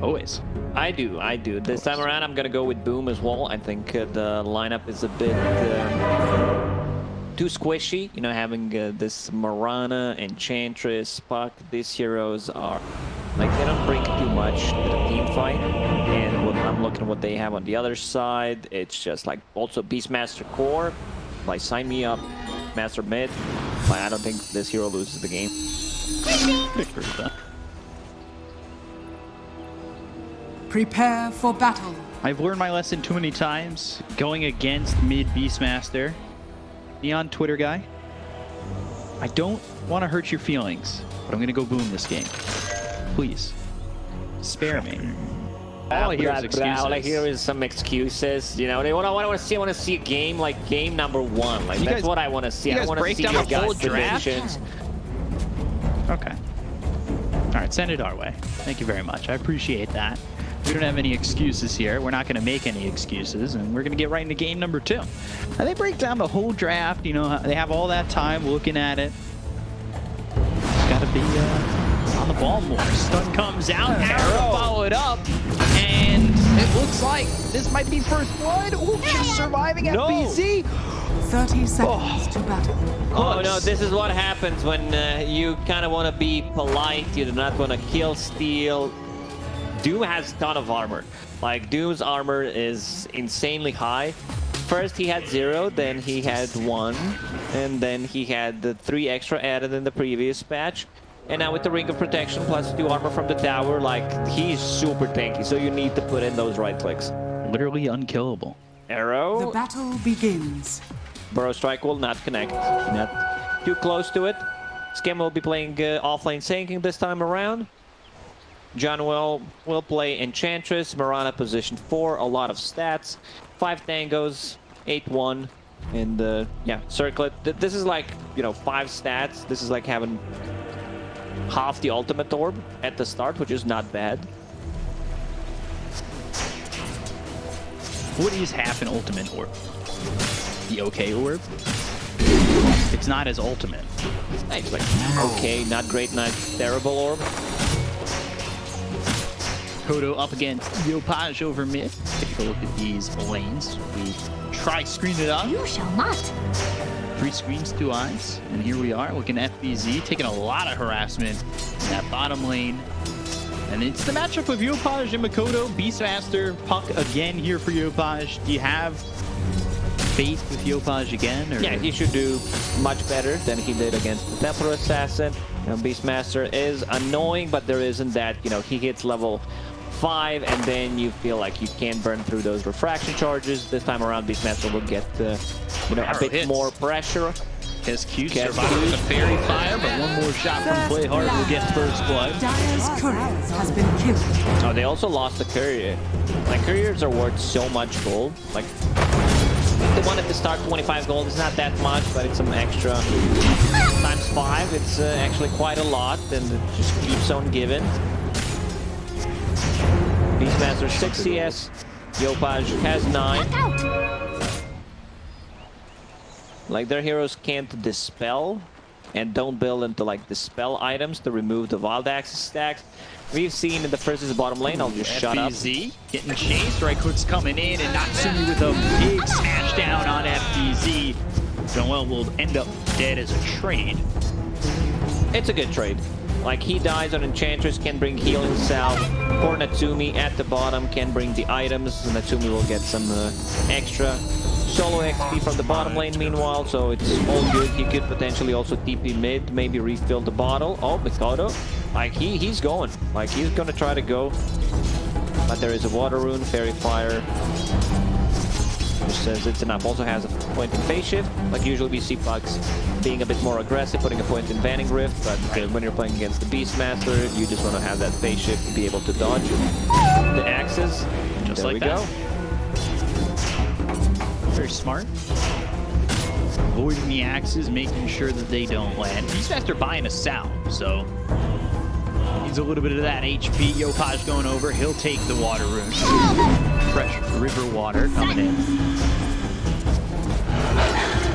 Always. I do. This time around, I'm gonna go with Boom as well. I think the lineup is a bit too squishy. You know, having this Marana, Enchantress, Puck. These heroes are like they don't bring too much to the team fight. And when I'm looking at what they have on the other side, it's just like also Beastmaster core. Like sign me up, Master mid. Like, I don't think this hero loses the game. Prepare for battle. I've learned my lesson too many times going against mid Beastmaster. Neon Twitter guy. I don't want to hurt your feelings, but I'm going to go Boom this game. Please. Spare me. All I hear is excuses. All I hear is some excuses. You know, I want to see a game like game number 1. Like that's what I want to see. I want to see your guys' predictions. Okay. All right, send it our way. Thank you very much. I appreciate that. We don't have any excuses here. We're not going to make any excuses, and we're going to get right into game number 2. And they break down the whole draft. You know, they have all that time looking at it. It's got to be on the ball more. Stun comes out, arrow followed up, and it looks like this might be first blood. Ooh, she's surviving FBZ. 30 seconds to battle. Oh no, this is what happens when you kind of want to be polite. You do not want to kill, steal. Doom has a ton of armor. Like, Doom's armor is insanely high. First he had 0, then he had 1, and then he had the 3 extra added in the previous patch. And now with the Ring of Protection plus 2 armor from the tower, like, he's super tanky, so you need to put in those right clicks. Literally unkillable. Arrow. The battle begins. Burrow Strike will not connect. Not too close to it. Skim will be playing offlane sinking this time around. John will play Enchantress, Marana position 4, a lot of stats, 5 tangos, 8-1, and yeah, circlet. This is like, you know, 5 stats. This is like having half the ultimate orb at the start, which is not bad. What is half an ultimate orb? The okay orb? It's not as ultimate. It's like okay, not great, not terrible orb. Kodo up against Yopaj over mid. Take a look at these lanes. We try screen it up. You shall not. 3 screens, 2 eyes. And here we are looking at FBZ, taking a lot of harassment in that bottom lane. And it's the matchup of Yopaj and Makoto. Beastmaster, Puck again here for Yopaj. Do you have faith with Yopaj again? Or? Yeah, he should do much better than he did against the Templar Assassin. You know, Beastmaster is annoying, but there isn't that, you know, he hits level 5 and then you feel like you can't burn through those refraction charges. This time around, Beastmaster will get, you know, a bit more pressure. His Q survived with a fairy fire, but one more shot from Playhard will get first blood. Dire's courier has been killed. Oh, they also lost the courier. Like, couriers are worth so much gold. Like, they wanted to start 25 gold. It's not that much, but it's some extra. Times 5, it's actually quite a lot, and it just keeps on giving. Beastmaster 6 CS, Yopaj has 9. Like, their heroes can't dispel and don't build into like dispel items to remove the wild axis stacks. We've seen in the first bottom lane. I'll just shut up. FBZ getting chased. Right click's coming in, and Natsumi with a big smash down on FBZ. Joel will end up dead as a trade. It's a good trade. Like, he dies on Enchantress, can bring healing salve. Or Natsumi at the bottom can bring the items. Natsumi will get some extra solo XP from the bottom lane meanwhile, so it's all good. He could potentially also TP mid, maybe refill the bottle. Oh, Mikado. Like, he's going. Like, he's gonna try to go. But there is a water rune, fairy fire. Which says it's enough. Also has a point in phase shift. Like, usually we see Pucks being a bit more aggressive, putting a point in Vanning Rift, but when you're playing against the Beastmaster, you just want to have that phase shift to be able to dodge the axes. Just there like we that. go. Very smart. Avoiding the axes, making sure that they don't land. Beastmaster buying a salve, so needs a little bit of that HP. Yopaj going over. He'll take the water rune. Fresh river water coming in.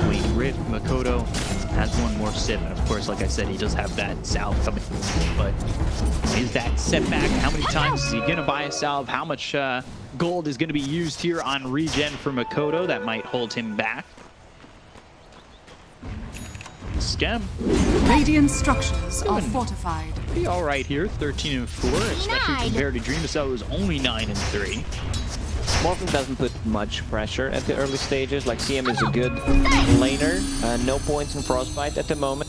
Wayne Rift, Makoto has one more sip, and of course, like I said, he does have that salve coming. But is that setback? How many times is he gonna buy a salve? How much gold is gonna be used here on regen for Makoto? That might hold him back. Scam. Radiant structures are fortified. Pretty all right here, 13 and 4, especially compared to Dreamcell, who was only 9 and 3. Morphling doesn't put much pressure at the early stages. Like, CM is a good laner. No points in Frostbite at the moment.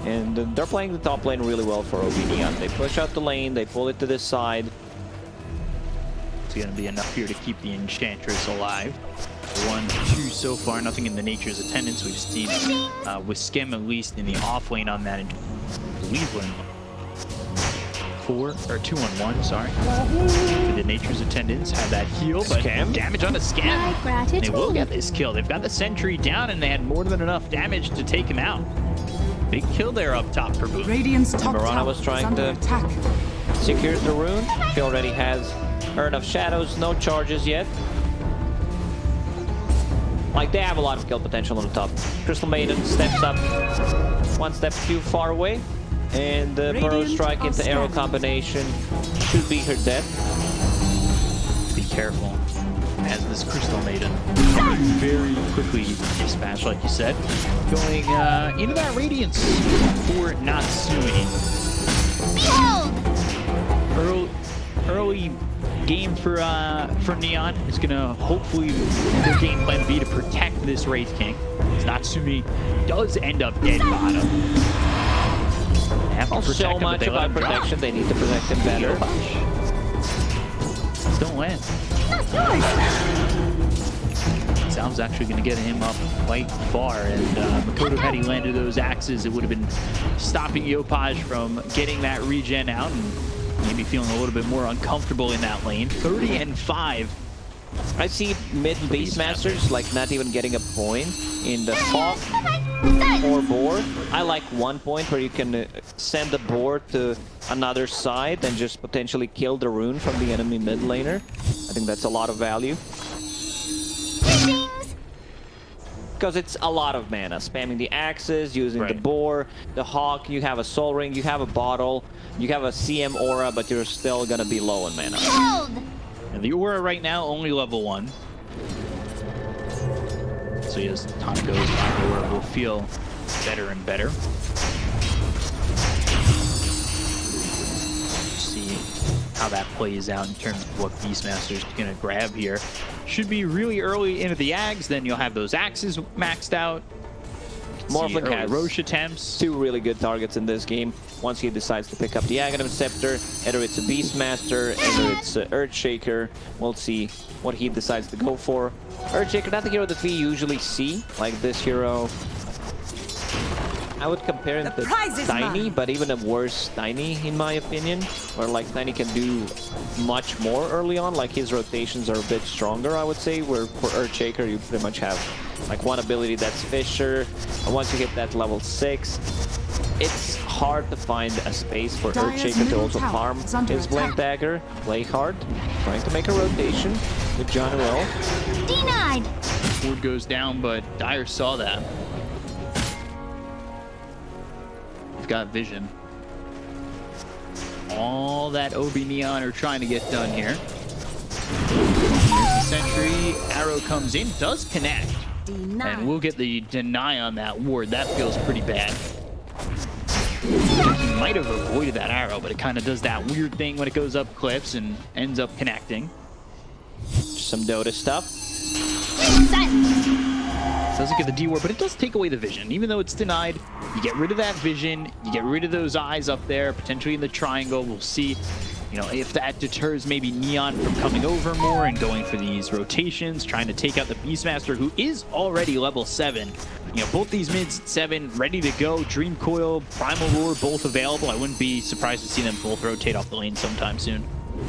And they're playing the top lane really well for OB.Neon. They push out the lane, they pull it to this side. It's going to be enough here to keep the Enchantress alive. 1, 2 so far, nothing in the Nature's Attendance. We've seen with Skim at least in the off lane on that. I believe we're in 4 or 2 on 1, sorry. For the Nature's Attendance, have that heal, but damage on the Scam. They will get this kill. They've got the Sentry down, and they had more than enough damage to take him out. Big kill there up top for Boom. Radiant's top Mirana tower was is trying under to attack. secure the rune. She already has Urn of Shadows, no charges yet. Like, they have a lot of kill potential on the top. Crystal Maiden steps up 1 step too far away. And the Burrow Strike into arrow combination should be her death. Be careful, as this Crystal Maiden very quickly dispatched, like you said, going into that Radiance for Natsumi. Early game for Neon is gonna hopefully their game plan be to protect this Wraith King. As Natsumi does end up dead bottom. So much about protection, they need to protect him better. Don't land. Salve's actually going to get him up quite far, and Makoto, had he landed those axes, it would have been stopping Yopaj from getting that regen out and maybe feeling a little bit more uncomfortable in that lane. 30 and 5. I see mid Beastmasters like not even getting a point in the Fog or Boar. I like 1 point where you can send the Boar to another side and just potentially kill the rune from the enemy mid laner. I think that's a lot of value. Because it's a lot of mana. Spamming the axes, using the Boar, the Hawk, you have a Soul Ring, you have a Bottle, you have a CM Aura, but you're still gonna be low on mana. And the Aura right now only level 1. So as time goes by, the Aura will feel better and better. See how that plays out in terms of what Beastmaster's gonna grab here. Should be really early into the Ags, then you'll have those axes maxed out. Morphling has Roche attempts. 2 really good targets in this game. Once he decides to pick up the Aghanim Scepter, either it's a Beastmaster, either it's Earthshaker. We'll see what he decides to go for. Earthshaker, not the hero that we usually see. Like this hero, I would compare him to Tiny, but even a worse Tiny in my opinion. Where like Tiny can do much more early on, like his rotations are a bit stronger, I would say. Where for Earthshaker, you pretty much have like one ability that's Fissure, and once you hit that level 6, it's hard to find a space for Earthshaker to also farm his Blink Dagger. Play hard, trying to make a rotation with John Will. Denied! Ward goes down, but Dire saw that. We've got vision. All that OB.Neon are trying to get done here. Here's the Sentry, arrow comes in, does connect. And we'll get the deny on that ward. That feels pretty bad. He might have avoided that arrow, but it kind of does that weird thing when it goes up cliffs and ends up connecting. Some Dota stuff. Doesn't get the D ward, but it does take away the vision. Even though it's denied, you get rid of that vision, you get rid of those eyes up there, potentially in the triangle. We'll see, you know, if that deters maybe Neon from coming over more and going for these rotations, trying to take out the Beastmaster, who is already level 7. You know, both these mids at 7, ready to go. Dream Coil, Primal Roar, both available. I wouldn't be surprised to see them both rotate off the lane sometime soon.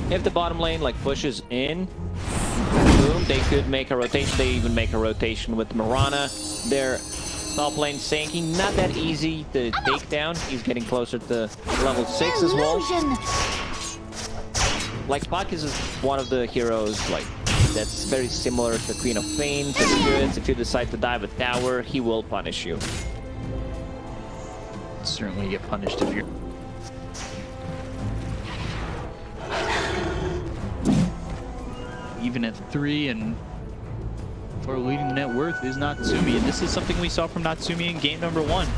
If the bottom lane like pushes in, boom, they could make a rotation. They even make a rotation with Mirana. Their top lane sinking, not that easy to take down. He's getting closer to level 6 as well. Like Puck is one of the heroes like that's very similar to Queen of Pain, to Spirits. If you decide to dive a tower, he will punish you. certainly get punished if you're... Even at 3 and for leading the net worth is Natsumi, and this is something we saw from Natsumi in game number 1.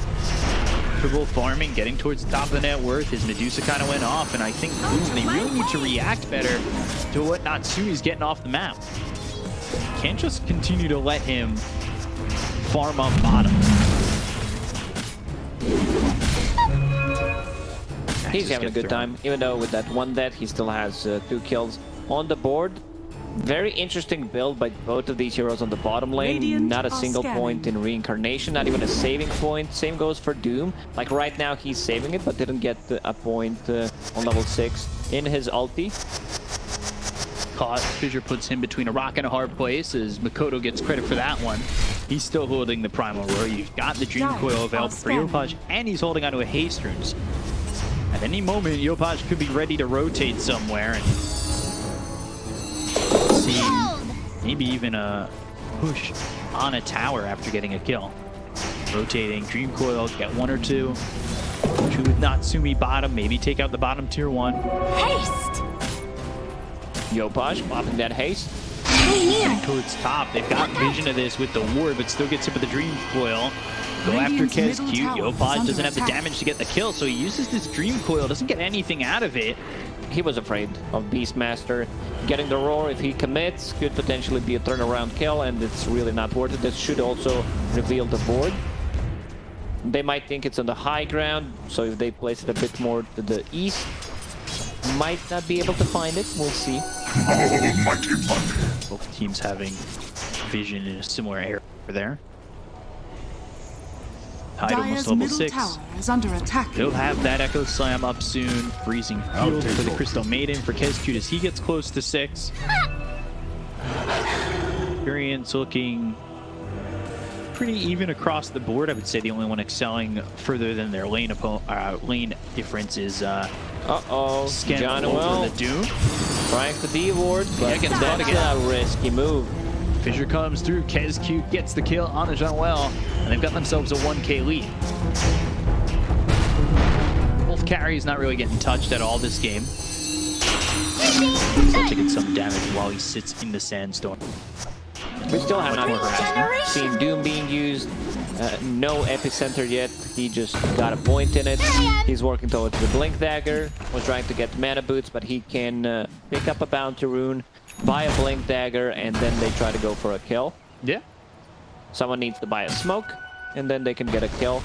Triple farming, getting towards the top of the net worth. His Medusa kind of went off, and I think they really need to react better to what Natsumi's getting off the map. Can't just continue to let him farm up bottom. He's having a good time, even though with that one death, he still has 2 kills on the board. Very interesting build by both of these heroes on the bottom lane. Radiant not a are single scanning. point in reincarnation, not even a saving point. Same goes for Doom. Like right now, he's saving it, but didn't get a point on level 6 in his ulti. Caught. Fissure puts him between a rock and a hard place as Makoto gets credit for that one. He's still holding the Primal Roar. You've got the Dream Coil available for Yopaj, and he's holding onto a Haste Runes. At any moment, Yopaj could be ready to rotate somewhere and see maybe even a push on a tower after getting a kill. Rotating Dream Coil, get 1 or 2. Two with Natsumi bottom, maybe take out the bottom tier 1. Haste! Yopaj popping that haste. Getting towards top. They've got vision of this with the ward, but still gets hit with the Dream Coil. Go after Radiant's middle Kezcute. tower is Yopaj under doesn't have the attack. damage to get the kill, so he uses this Dream Coil. Doesn't get anything out of it. He was afraid of Beastmaster getting the roar. If he commits, could potentially be a turnaround kill, and it's really not worth it. This should also reveal the board. They might think it's on the high ground, so if they place it a bit more to the east, might not be able to find it. We'll see. Both teams having vision in a similar area there. Tide almost Dire's level middle 6. tower is under attack. They'll have that Echo Slam up soon. Freezing Field for the Crystal Maiden for Kezcute as he gets close to 6. Experience looking pretty even across the board. I would say the only one excelling further than their lane difference is Uh-oh, Scan John over Will the Doom. trying to D-ward, but gets that's bought a risky move. Fissure comes through. Kezcute gets the kill on the Jean-Well, and they've got themselves a 1k lead. Both carries not really getting touched at all this game. Still taking some damage while he sits in the sandstorm. We still have not Regeneration. seen Doom being used. No epicenter yet. He just got a point in it. He's working towards the Blink Dagger. Was trying to get mana boots, but he can pick up a Bounty Rune, buy a Blink Dagger, and then they try to go for a kill. Yeah. Someone needs to buy a smoke, and then they can get a kill.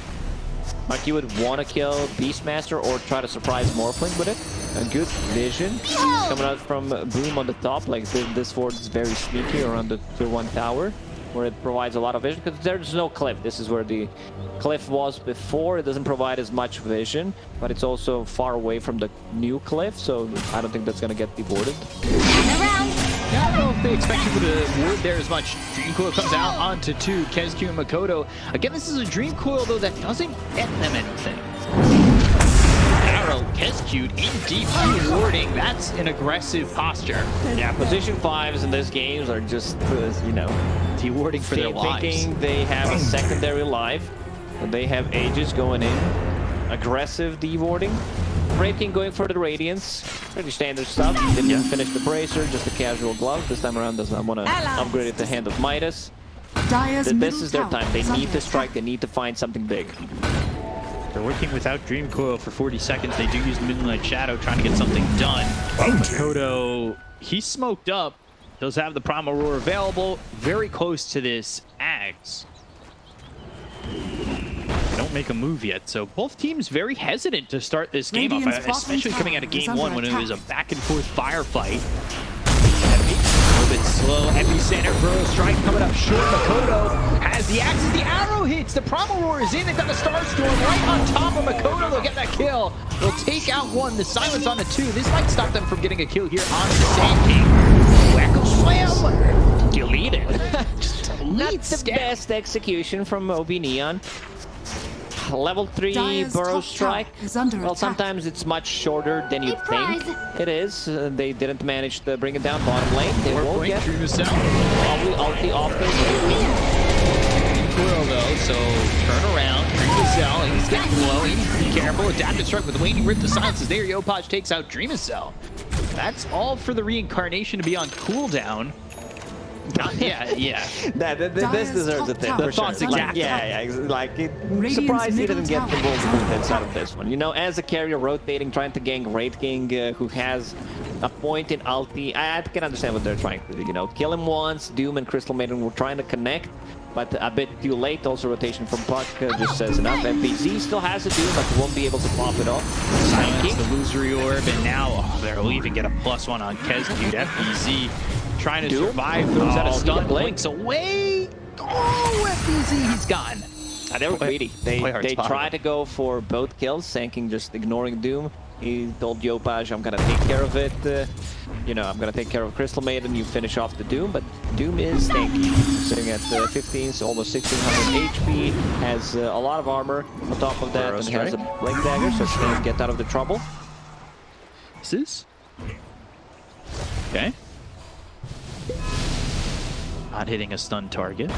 Like you would want to kill Beastmaster or try to surprise Morphling with it. A good vision coming out from Boom on the top. Like this ward is very sneaky around the tier 1 tower, where it provides a lot of vision because there's no cliff. This is where the cliff was before. It doesn't provide as much vision, but it's also far away from the new cliff, so I don't think that's gonna get deboarded. Around. Yeah, I don't know if they expected for the ward there as much. Dream Coil comes out onto 2, Kezcute and Makoto. Again, this is a Dream Coil, though, that doesn't get them anything. Arrow, Kezcute in deep warding. That's an aggressive posture. Yeah, position 5s in this game are just, you know, Dewarding for their lives. thinking they have a secondary life. And they have Aegis going in. Aggressive dewarding. Breaking going for the Radiance. Pretty standard stuff. Didn't finish the Bracer, just a casual glove. This time around does not want to upgrade it to Hand of Midas. Dire's This middle is their tower time. They is need under to strike. attack. They need to find something big. They're working without Dream Coil for 40 seconds. They do use Midnight Shadow trying to get something done. Makoto, he's smoked up. Does have the Primal Roar available. Very close to this Axe. They don't make a move yet, so both teams very hesitant to start this game off, Radiant's bottom especially coming out of tower is game under 1 when it was a attack. back and forth firefight. A little bit slow. Epicenter Burrow Strike coming up short. Makoto has the axe as the arrow hits. The Primal Roar is in. They've got the Starstorm right on top of Makoto. They'll get that kill. They'll take out 1. The silence on the 2. This might stop them from getting a kill here on the Sand King. Wacko Slam! Deleted. Just Not delete the best execution from OB.Neon. Level 3 Dire's Burrow top Strike. tower is under Well, attack. sometimes it's much shorter than you think. Surprise. It is. They didn't manage to bring it down bottom lane. They will Point get through the cell. probably ulti off this. Coil though, so turn around. Dream Dreamcell. He's getting low. He needs to be careful. Adaptive Strike with Waning Rip. The silence is there. Yopaj takes out Dreamcell. That's all for the reincarnation to be on cooldown. Yeah. This deserves a tip for sure. thoughts exactly. Like surprised he didn't get the middle multiple tower hits out of this one. You know, as a carrier rotating, trying to gank Wraith King, who has a point in ulti, I can understand what they're trying to do. You know, kill him once. Doom and Crystal Maiden were trying to connect, but a bit too late. Also, rotation from Puck just says enough. MPZ still has a Doom, but won't be able to pop it off. Silence the illusory orb, and now they'll even get a +1 on Kescute. FBZ trying to survive, throws out a stun, blinks away. Oh, FBZ, he's gone. They were greedy. They spot. tried to go for both kills, Sanking just ignoring Doom. He told Yopaj, I'm gonna take care of it. You know, I'm gonna take care of Crystal Maiden, you finish off the Doom, but Doom is tanky. Sitting at 15, so almost 1600 HP, has a lot of armor on top of that, and has a Blink Dagger, so she can get out of the trouble. This is? Okay. Not hitting a stun target.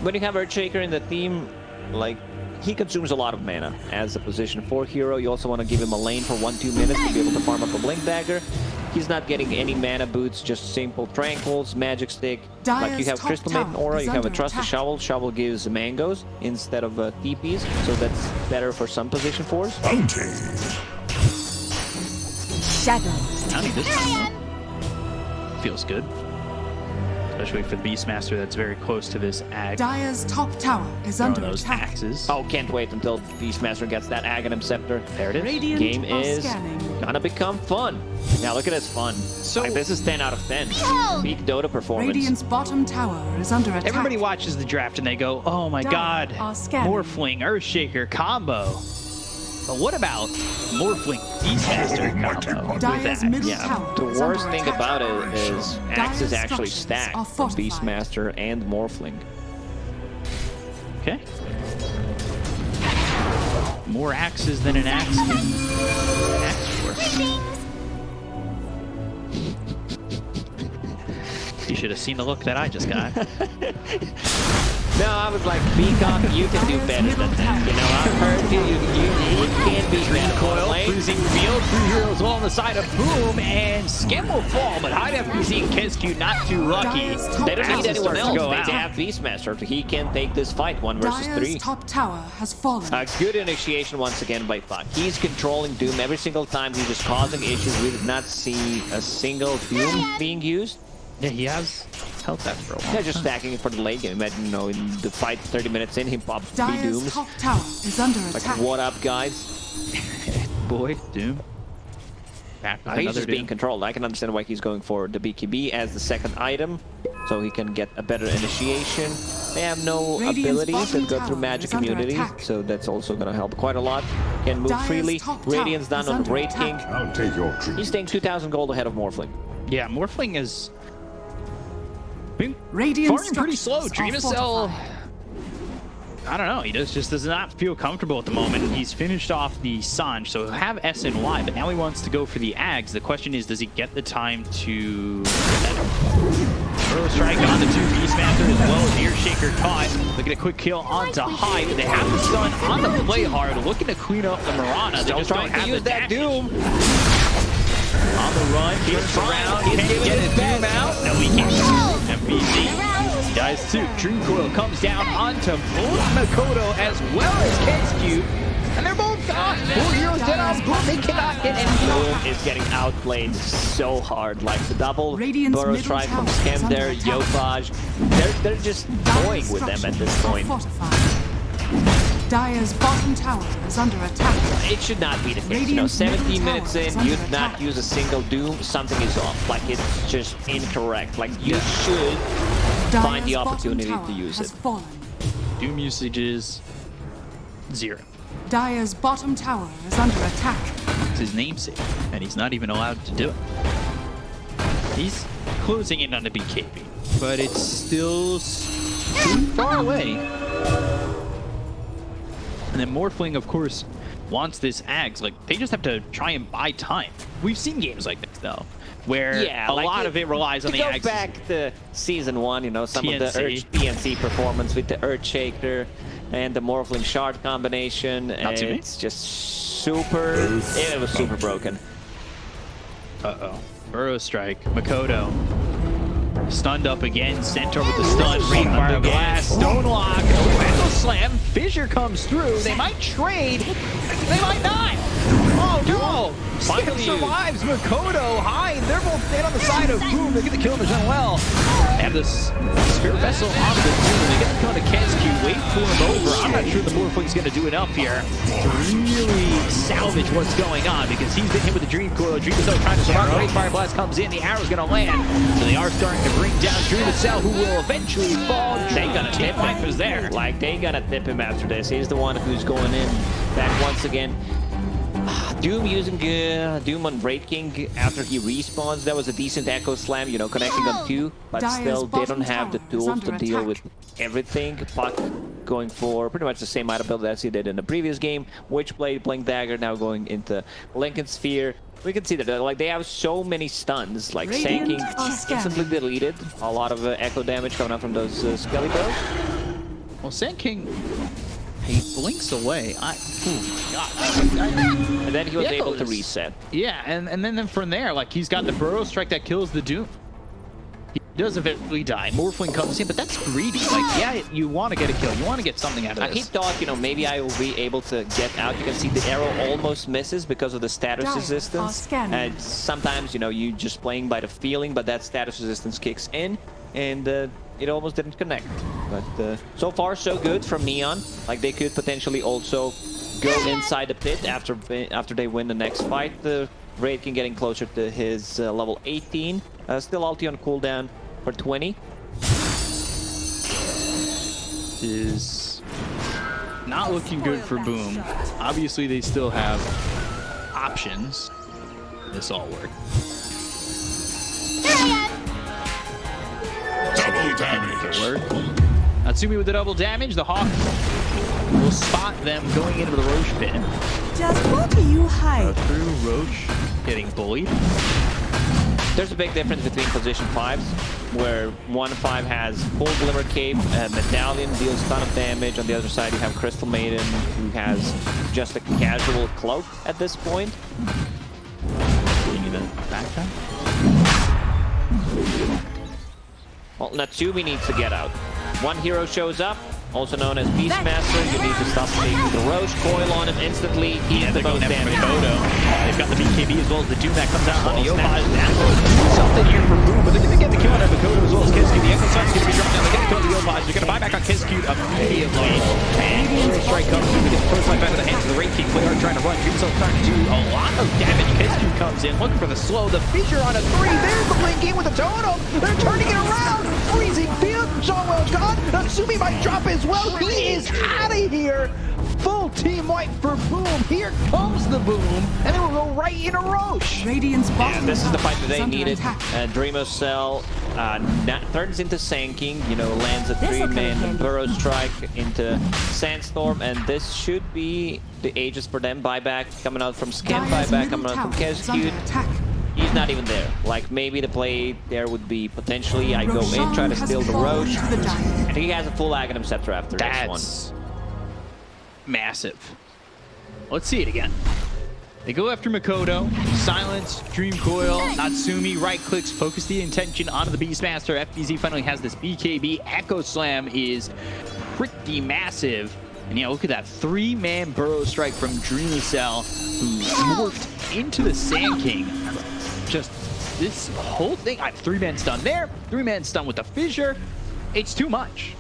When you have Earthshaker in the team, like, he consumes a lot of mana as a position 4 hero. You also want to give him a lane for 1-2 minutes to be able to farm up a Blink Dagger. He's not getting any mana boots, just simple Tranquils, Magic Stick. Like you have Crystal Maiden Aura, you have a Trusted Shovel. Shovel gives mangoes instead of TPs, so that's better for some position 4s. Shadows. Counting this time, though. Feels good. Especially for the Beastmaster that's very close to this ag. Dire's top tower is Throwing under those attack. axes. Oh, can't wait until Beastmaster gets that Aghanim Scepter. There it is. Radiant Game are is scanning. gonna become fun. Now look at this fun. So- Like, this is 10 out of 10. Peak Dota performance. Radiant's bottom tower is under attack. Everybody watches the draft and they go, oh my Dire god, are scanning. Morphling, Earthshaker combo. But what about Morphling Beastmaster combo with Dire's Axe? middle Yeah, tower the is worst under thing attack. about it is Axe is actually structures stacked are from fortified. Beastmaster and Morphling. Okay. More axes than an axe can axe for. You should have seen the look that I just got. No, I was like, Peacock, you can do better than that. You know, I've heard you can't beat that. Coil, Lane. freezing field, 3 heroes all on the side of Boom, and Skim will fall, but Hide FBC and Kescute not too lucky. They don't need Axes anyone start to else. go out. They have Beastmaster. He can take this fight 1 versus 3. Dire's top tower has fallen. A good initiation once again by Puck. He's controlling Doom every single time. He's just causing issues. We did not see a single Doom being used. Yeah, he has held that for a while. They're just stacking it for the late game. Imagine, you know, in the fight 30 minutes in, he pops 3 Dire's Dooms. top tower is under Like, attack. what up, guys? Boy, Doom. Back with He's another just being Doom. controlled. I can understand why he's going for the BKB as the second item, so he can get a better initiation. They have no Radiant's abilities bottom that go through tower magic is under immunity, attack. so that's also going to help quite a lot. Can move Dire's freely. top tower Radiant's done is on under Wraith King. attack. I'll take your treat. He's staying 2,000 gold ahead of Morphling. Yeah, Morphling is been Radiant farming pretty slow. structures are Dreamcell, fortified. I don't know. He just does not feel comfortable at the moment. He's finished off the Sanj, so he'll have S and Y, but now he wants to go for the Ags. The question is, does he get the time to get that? Throw strike on the 2 Beastmaster as well as Earthshaker caught. Look at a quick kill onto Hyde. They have the stun on the play hard, looking to clean up the Mirana. They just don't trying to have use the that damage. Doom. On the run, turns around, can't get his Doom out. No, he can't. FBZ dies too. Dream Coil comes down onto both Makoto as well as Kescute. And they're both gone. 4 heroes dead on Boom. They cannot get any more. Boom is getting outplayed so hard. Like the double Radiant's burrow middle strike from tower is Skem there, under attack. Yopaj. They're just toying Dire's with them at this structures are point. fortified. Dire's bottom tower is under attack. It should not be the case. You know, Radiant's 17 middle minutes tower is in, you under did not attack. use a single Doom. Something is off. Like, it's just incorrect. Like, you should find the Dire's opportunity bottom to tower use has it. fallen. Doom usage is 0. Dire's bottom tower is under attack. It's his namesake, and he's not even allowed to do it. He's closing in on the BKB, but it's still too far away. And then Morphling, of course, wants this Ags. Like, they just have to try and buy time. We've seen games like this, though, where Yeah, a like lot of it relies on the go Ags. back to season 1, you know, some of the TNC. PNC performance with the Earthshaker. and the Morphling shard combination. And too it's just super. It was super broken. Uh-oh. Burrow strike. Makoto. Stunned up again. Centaur with the stun. Rainfire blast. Stone lock. Echo slam. Fissure comes through. They might trade. They might not. Oh no! Finally survives. Makoto hide. They're both dead on the side of Boom. They get the kill on the Well. And the Spirit Vessel on the Doom. They get the kill on the Kensky. Wait for him over. I'm not sure the Morphling's going to do enough here to really salvage what's going on, because he's been hit with the Dream Coil. Dream Cell trying to survive. Rainfire blast comes in. The arrow's going to land. So they are starting to bring down Dream Cell, who will eventually fall. They gonna tip him. Is there. Like, they gonna tip him after this. He's the one who's going in back once again. Doom using Doom on Raid King after he respawns. That was a decent Echo Slam, you know, connecting on 2, but Dire's still they don't have the bottom tower is tools under to deal attack. with everything. Puck going for pretty much the same item build as he did in the previous game. Witchblade, Blink Dagger now going into Lincoln Sphere. We can see that like they have so many stuns, like Radiant Sanking are scanning. instantly deleted. A lot of Echo damage coming out from those Skelly Bros. Well, Sand King, he blinks away. God. And then he was Yeah, able to it's- reset. Yeah, and then from there, like, he's got the Burrow strike that kills the Doom. He does eventually die. Morphling comes in, but that's greedy. Like, yeah, you want to get a kill. You want to get something out of He this. thought, you know, maybe I will be able to get out. You can see the arrow almost misses because of the status Dire resistance. are scanning. And sometimes, you know, you just playing by the feeling, but that status resistance kicks in, and it almost didn't connect. But so far, so good from Neon. Like, they could potentially also go inside the pit after they win the next fight. The Raid King getting closer to his level 18. Still ulti on cooldown for 20. Is not looking good for Boom. Obviously, they still have options. This all work. Double damage. Work. Natsumi with the double damage. The Hawk will spot them going into the Roche pit. Just what are you hiding? Through Roche getting bullied. There's a big difference between position 5s, where 1-5 has full Glimmer Cape, Medallion deals a ton of damage. On the other side, you have Crystal Maiden, who has just a casual cloak at this point. Getting the backpack. Well, Natsumi needs to get out. One hero shows up, also known as Beastmaster. You need to stop taking the Roche coil on him instantly. He's the most damage. They've got the BKB as well as the Doom that comes out on the Yopaj. Something here for Boom, but they're going to get the kill on Makoto as well as Kinsky. The Echo Sun's going to be dropped down. They get the kill on the Yopaj. They're going to buy back on Kinsky immediately. And Fury Strike comes through. They get the first life back to the hands of the Raid King. They are trying to run. Dream Cell starting to do a lot of damage. Kinsky comes in looking for the slow. The Fissure on a 3. There's the Blink in with the totem. They're turning it around. Freezing field. So well gone. Natsumi might drop as well. He is out of here. Full team wipe for Boom. Here comes the Boom, and then we'll go right into Roche. Radiant's bottom And this is the fight that tower is they under needed. attack. Dreamer Cell turns into Sanking, you know, lands a This'll come 3-man handy. Burrow Strike into Sandstorm, and this should be the Aegis for them. Buyback coming out from Skin, Dire's buyback middle coming out from tower is under Kescute. attack. He's not even there. Like, maybe the play there would be potentially I go in, try to Roshan steal has the fallen Roche, to the Dire. and he has a full Aghanim Scepter after this one. That's massive. Let's see it again. They go after Makoto, silence, Dream Coil, Natsumi, right clicks, focus the intention onto the Beastmaster. FBZ finally has this BKB. Echo Slam is pretty massive. And yeah, look at that 3-man Burrow Strike from Dreamcell, who morphed into the Sand King. Just this whole thing. I have 3-man stun there, 3-man stun with the Fissure. It's too much.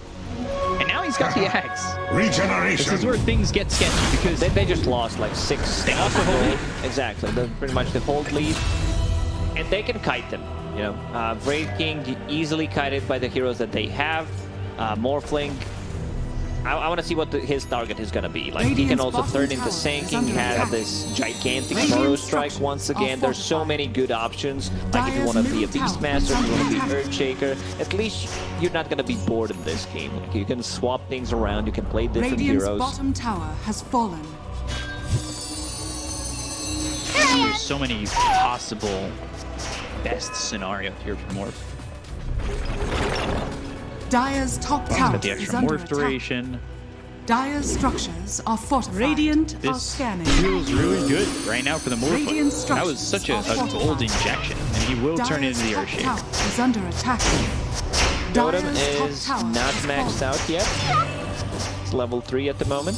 And now he's got the axe. Regeneration. This is where things get sketchy because They just lost like 6 They lost the whole lead. Exactly, they're pretty much the whole lead. And they can kite them, you know. Raid King easily kited by the heroes that they have. Morphling, I want to see what his target is going to be. Like, he can Radiant's also bottom turn into tower is Sanking. under He has attack. this gigantic Radiant Burrow Strike structures once are again. There's so fortified. many good options. Like, if you Dire's want to be a middle tower Beastmaster, is if you want to be under Earthshaker, at least you're not going to be bored in this game. Like, you can swap things around. You can play different Radiant's heroes. bottom tower has fallen. there's so many possible best scenarios here for Morph. Dire's top tower Got the is extra under Morph attack. duration. Dire's structures are fortified. Radiant are This scanning. feels really good right now for the Morphling. Radiant That was such a structures are gold fortified. injection, and he will turn Dire's into the top Earthshaker. tower is under attack. Totem Dire's top is tower not has maxed fallen. out yet. It's level 3 at the moment.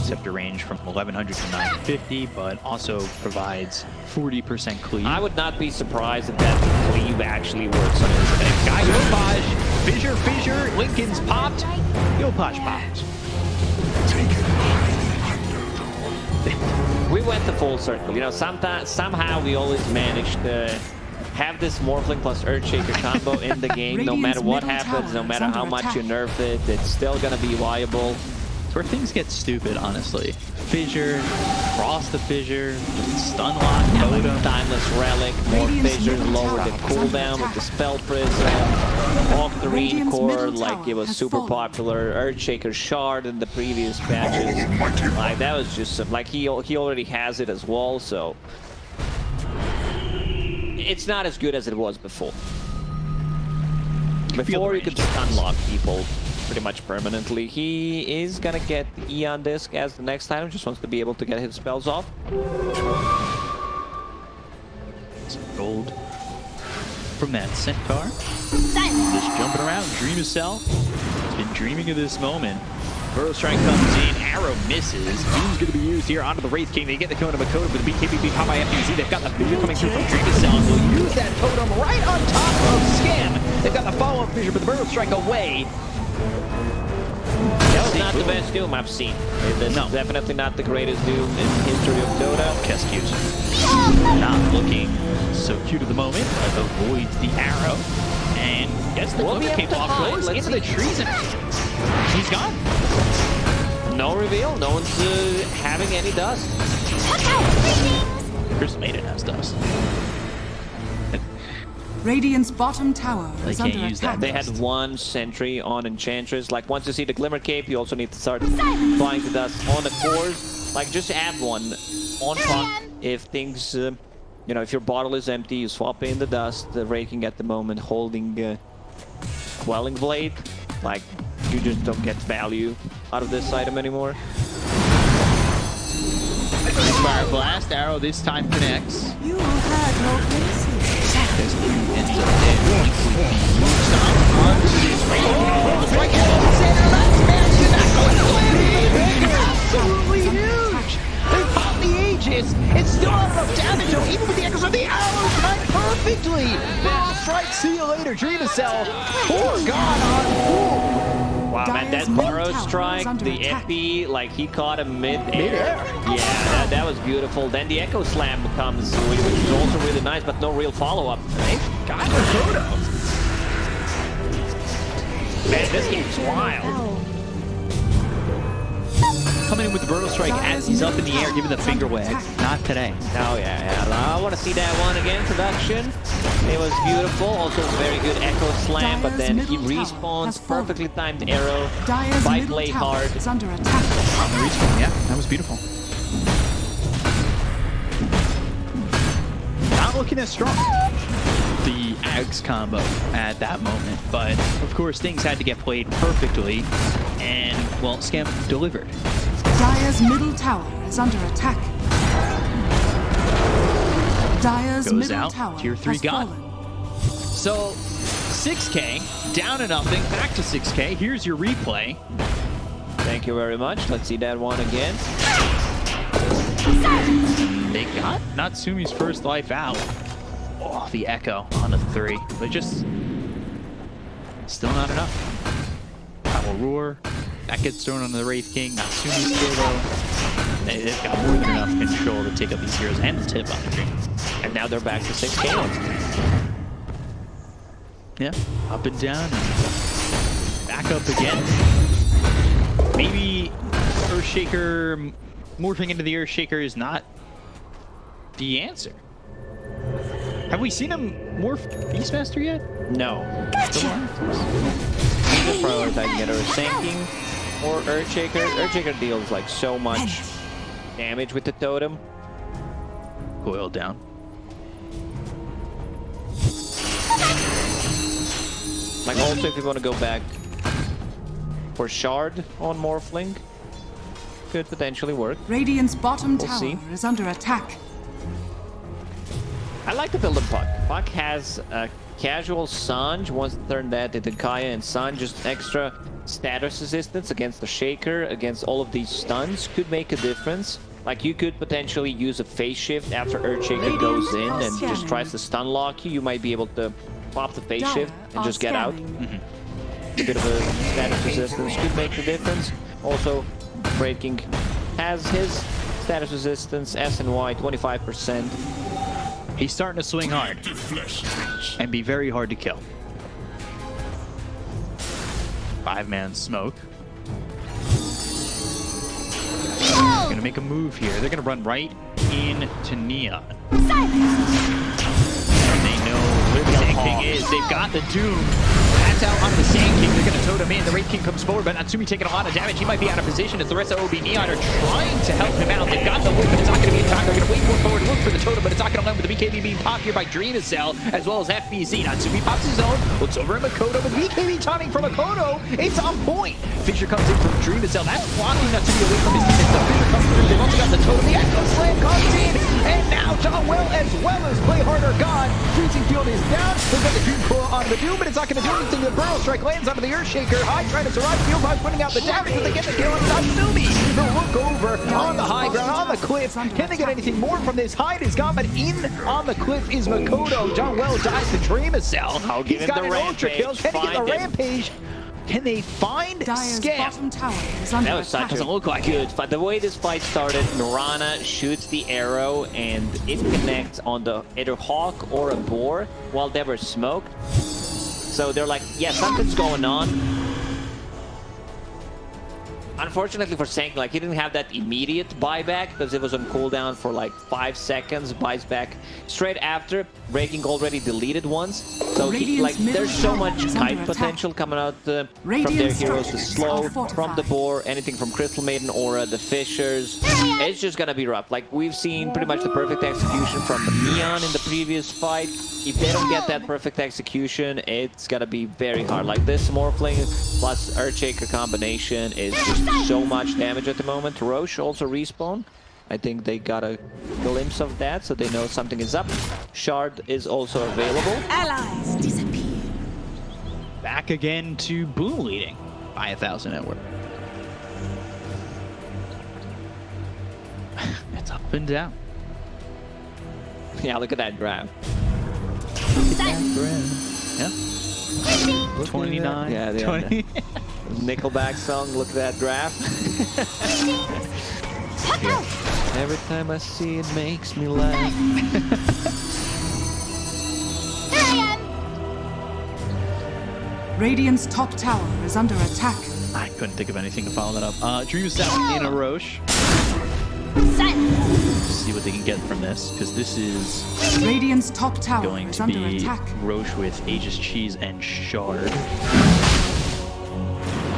Scepter range from 1100 to 950, but also provides 40% cleave. I would not be surprised if that cleave actually works on his Guy Yopaj, fissure, Lincoln's popped, Yopaj popped. We went the full circle. You know, somehow we always managed to have this Morphling plus Earthshaker combo in the game. No matter what Radiant's middle happens, no tower matter is how under much attack. you nerf it, it's still gonna be viable. It's where things get stupid, honestly. Fissure, cross the fissure, stun lock, totem. Timeless Relic, more Radiant's fissures, middle lower the tower is under cooldown with attack. the Spell Prism, off the Radiant's Core, middle like tower it was has super fallen. popular. Earthshaker Shard in the previous patches. Like that was just some, like he already has it as well, so it's not as good as it was before. Before you could unlock people pretty much permanently. He is gonna get the Eon Disc as the next item, just wants to be able to get his spells off. Some gold from that centaur. Just jumping around, dream of self. He's been dreaming of this moment. Burrow Strike comes in, arrow misses. Doom's going to be used here onto the Wraith King. They get the Cone of a Code with the BKB Pop by FBZ. They've got the fissure coming through from Dream of Self. Will use that totem right on top of Scam. They've got the follow-up fissure, but the Burrow Strike away. That was not the best Doom I've seen. This No. is definitely not the greatest Doom in the history of Dota. Keskew's not looking so cute at the moment, but avoids the arrow and gets the Will be Glimmer able Cape to off hide. course Let's into the see. trees, and he's gone. No reveal, no one's having any dust. Chris Maiden has dust. Radiant's bottom tower They is can't under use that. attack. They had one sentry on Enchantress. Like once you see the Glimmer Cape, you also need to start flying the dust on the cores. Like just add one on top. If things, you know, if your bottle is empty, you swap in the dust. The Raking at the moment holding Quelling Blade. Like you just don't get value out of this item anymore. Fire Blast, arrow this time connects. You had no place here. This ends up dead. Stomp onto this Wraith King. Strike it on the center. Last man should not go into it. Absolutely huge. They pop the Aegis. It's still not enough damage, though, even with the echoes of the arrows timed perfectly. Burrow Strike, see you later. Dream of Cell. Poor God on full. Wow, man, that Dire's middle Burrow tower is Strike, under the attack. FP, like he caught him mid-air. Mid-air. Yeah, that was beautiful. Then the Echo Slam comes, which is also really nice, but no real follow-up. Got the photo. Man, this game's wild. Coming in with the Burrow Strike as he's up in the air, giving the finger wag. Not today. Oh, yeah. I want to see that one again. Production. It was beautiful. Also very good Echo Slam, but Dire's then he middle tower respawns. has fallen. Perfectly timed arrow. Dire's By middle play tower hard. is under attack. On the respawn, yeah, that was beautiful. Not looking as strong. The Axe combo at that moment, but of course things had to get played perfectly, and well, Scam delivered. Dire's middle tower is under attack. Dire's Goes middle out, tower tier 3 has gone. fallen. So 6K, down to nothing, back to 6K. Here's your replay. Thank you very much. Let's see that one again. They got Natsumi's first life out. Oh, the Echo on a 3, but just still not enough. Power Roar, that gets thrown on the Wraith King. Natsumi's still though. They've got more than enough control to take up these heroes and the tip on the Dream. And now they're back to 6K once again. Yeah, up and down, and back up again. Maybe Earthshaker, morphing into the Earthshaker is not the answer. Have we seen him morph Beastmaster yet? No. Still aren't. Just prioritizing either Sinking or Earthshaker. Earthshaker deals like so much damage with the totem. Coiled down. Like also if you want to go back for Shard on Morphling. Could potentially work. Radiant's bottom We'll tower see. is under attack. I like the build of Puck. Puck has a casual Sanj, wants to turn that into Kaya and Sanj, just extra status resistance against the Shaker, against all of these stuns, could make a difference. Like, you could potentially use a phase shift after Earthshaker goes in and just tries to stun lock you. You might be able to pop the phase shift and just get out. A bit of a status resistance could make the difference. Also, Breaking has his status resistance, S and Y, 25%. He's starting to swing hard and be very hard to kill. 5-man smoke. Gonna make a move here. They're gonna run right into Neon. And they know where the Sand King is. They've got the Doom. That's out onto the Sand King. They're gonna totem in. The Wraith King comes forward, but Natsumi taking a lot of damage. He might be out of position as the rest of OB.Neon are trying to help him out. They've got the whip, but it's not gonna be in time. They're gonna wait more forward, look for the totem, but it's not gonna land with the BKB being popped here by Dreamcell, as well as FBZ. Natsumi pops his own, looks over at Makoto, but BKB timing from Makoto, it's on point. Fisher comes in from Dreamcell. That's blocking Natsumi away from his teammates. The Fisher comes through. They've also got the totem. The Echo Slam comes in, and now John well as Play Harder gone. Freezing Field is down. They've got the Doom Coil on the Doom, but it's not gonna do anything. The Burrow Strike lands onto the Earthshaker. High trying to survive. Yopaj putting out the damage, but they get the kill on Natsumi. They'll look over on the high ground, on the cliff. Can they get anything more from this? Hyde is gone, but in on the cliff is Makoto. John well dies to Dreamcell. He's got an ultra kill. Can he get the rampage? Can they find Dire's Scam? bottom tower is under That was attack. such a good fight. The way this fight started, Mirana shoots the arrow and it connects on the either Hawk or a Boar while they were smoked. So they're like, yeah, something's going on. Unfortunately for Sank, like, he didn't have that immediate buyback because it was on cooldown for like 5 seconds. Buys back straight after. Breaking already deleted once. So he, like, there's so much kite potential coming out from their heroes. The slow, from the Boar, anything from Crystal Maiden Aura, the Fishers. It's just gonna be rough. Like, we've seen pretty much the perfect execution from Neon in the previous fight. If they don't get that perfect execution, it's gonna be very hard. Like, this Morphling plus Earthshaker combination is just so much damage at the moment. Roche also respawn. I think they got a glimpse of that, so they know something is up. Shard is also available. Allies disappear. Back again to Boom leading by 1,000 network. It's up and down. Yeah, look at that graph. Yeah. 29. Yeah, the 20. Nickelback song. Look at that graph. Every time I see it makes me laugh. Radiant's top tower is under attack. I couldn't think of anything to follow that up. Dreamcell in a Roche. See what they can get from this, because this is Radiant's top tower going is to under be attack. Roche with Aegis Cheese and Shard.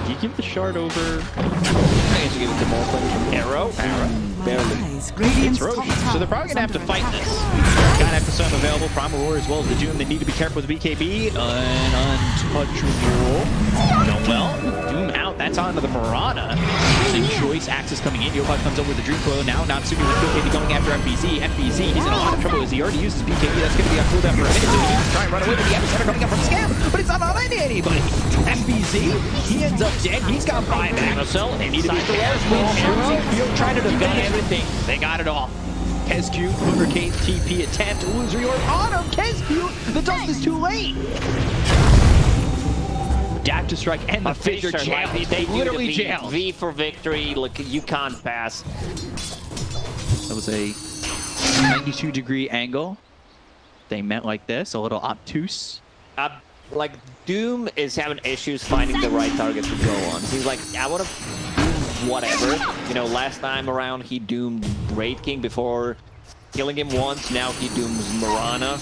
Do you give the Shard over? I guess you give it to Morphling from Arrow. Barely. Radiant's It's Roche. top tower So they're probably is going to have to under fight attack. this. Gotta have some available. Primal Roar as well as the Doom. They need to be careful with the BKB. Untouchable. Going well. Doom out. That's onto the Mirana. Using choice. Axis coming in. Yopaj comes over with the Dream Coil. Now Natsumi with BKB going after FBZ. FBZ, he's in a lot of trouble as he already used his BKB. That's going to be on cooldown for a minute. So he needs to try and run away with the epicenter coming up from Scam. But it's not on anybody. FBZ, he ends up dead. He's got buyback. They need to be careful. Arrow, trying to defend everything. They got it all. Kesq, Lubricate, TP attempt, loser your on him. Kesq, the dust is too late. Adaptive Strike and the Fisher jail. Like, they literally do the jailed. V for victory. Look, you can't pass. That was a 92-degree angle. They met like this, a little obtuse. Like, Doom is having issues finding the right target to go on. He's like, I would have doomed whatever. You know, last time around he doomed Wraith King before killing him once. Now he dooms Mirana.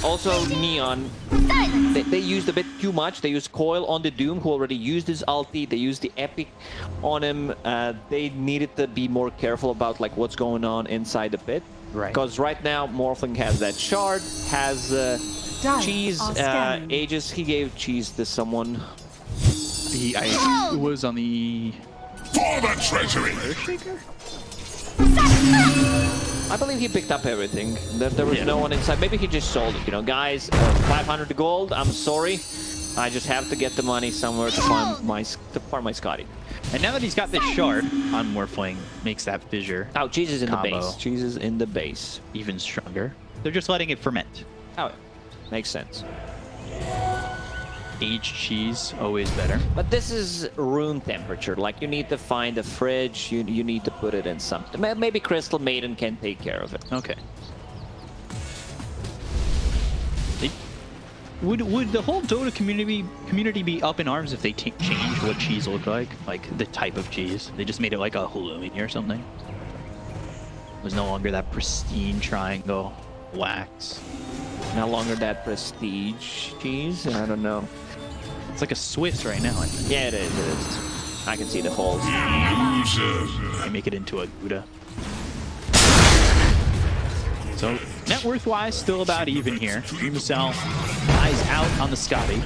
Also, Neon, they used a bit too much. They used Coil on the Doom, who already used his ulti. They used the Epic on him. They needed to be more careful about like what's going on inside the pit. Right. Because right now, Morphling has that Shard, has Cheese, Aegis. He gave Cheese to someone. It was on the For the treasury! Earthshaker? I believe he picked up everything. There was no one inside. Maybe he just sold it. You know, guys, 500 gold. I'm sorry. I just have to get the money somewhere to farm my Scotty. And now that he's got this shard on Morphling, makes that fissure Oh, cheese is in the combo base. Cheese is in the base. even stronger. They're just letting it ferment. Oh, makes sense. Aged cheese, always better. But this is room temperature. Like, you need to find a fridge. You need to put it in something. Maybe Crystal Maiden can take care of it. Okay. Would the whole Dota community be up in arms if they changed what cheese looked like? Like, the type of cheese? They just made it like a halloumi or something? It was no longer that pristine triangle wax. No longer that prestige cheese. I don't know. It's like a Swiss right now, I think. Yeah, it is. I can see the holes. They make it into a Gouda. So, net worth-wise, still about even here. Dreamcell eyes out on the Scotty.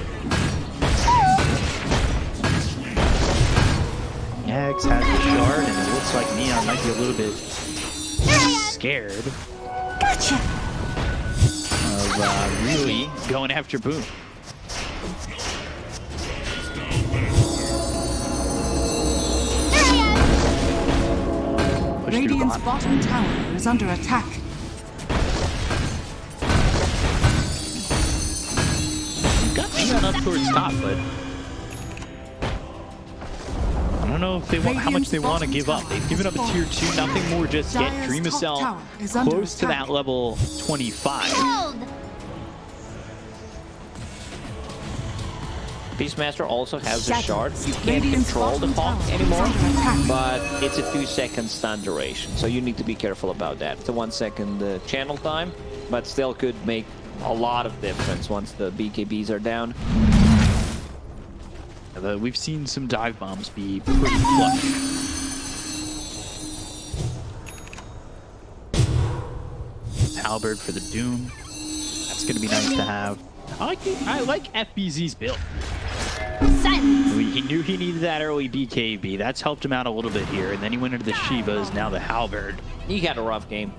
X has the shard, and it looks like Neon might be a little bit scared of really going after Boom. Push through Radiant's bottom. bottom tower is under attack. Got Neon up towards top, but I don't know if they want how much they want to give up. They've given up a tier 2, nothing more just yet. Dreamcell close to that level 25. Beastmaster also has a shard. You can't control the Hawk anymore, but it's a 2-second stun duration, so you need to be careful about that. It's a 1-second channel time, but still could make a lot of difference once the BKBs are down. We've seen some dive bombs be pretty clutch. Halberd for the Doom. That's going to be nice to have. I like FBZ's build. He knew he needed that early BKB. That's helped him out a little bit here. And then he went into the Shivas, now the Halberd. He had a rough game.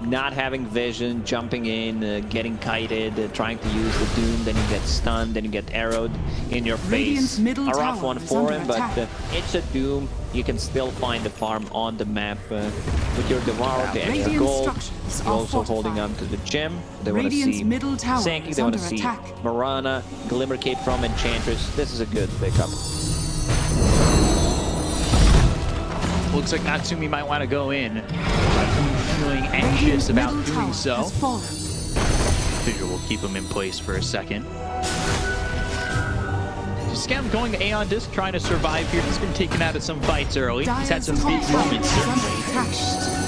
Not having vision, jumping in, getting kited, trying to use the Doom, then you get stunned, then you get arrowed in your face. A rough one for him, but it's a Doom. You can still find the farm on the map with your Devour, the extra gold. You're also holding on to the gem. They want to see Sankey, they want to see Marana, Glimmer Cape from Enchantress. This is a good pickup. Looks like Natsumi might want to go in. Feeling anxious about doing so. Figure we'll keep him in place for a second. Scam going to Aeon Disc, trying to survive here. He's been taken out of some fights early. He's had some big moments, certainly.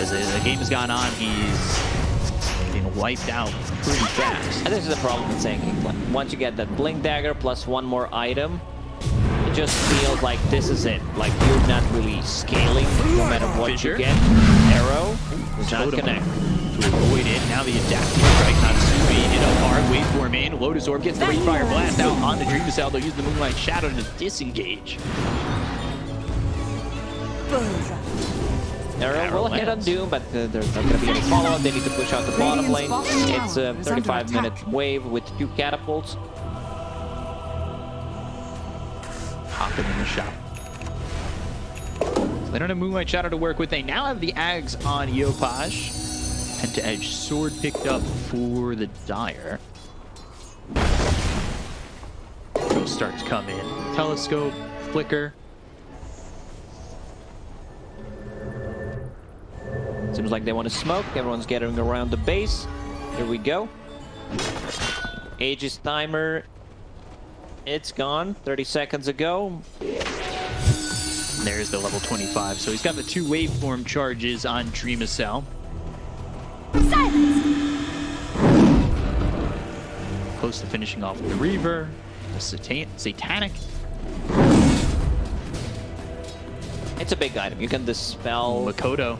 As the game has gone on, he's being wiped out pretty fast. And this is the problem with Sankey. Once you get that Blink Dagger plus one more item, it just feels like this is it. Like, you're not really scaling no matter what you get. Arrow does not connect. To avoid it, now the adaptive strike, Natsumi hit up hard, wait for him in. Lotus Orb gets the Refire Blast out on the Dreamcell. They'll use the Moonlight Shadow to disengage. Arrow will hit on Doom, but there's not going to be any follow-up. They need to push out the bottom lane. It's a 35-minute wave with 2 catapults. Hopping in the shot. So they don't have Moonlight Shadow to work with. They now have the Ags on Yopaj. Head-to-edge sword picked up for the Dire. Ghost starts to come in. Telescope, flicker. Seems like they want to smoke. Everyone's gathering around the base. Here we go. Aegis timer. It's gone 30 seconds ago. There's the level 25. So he's got the 2 waveform charges on Dreamcell. Close to finishing off with the Reaver, the Satanic. It's a big item. You can dispel Makoto.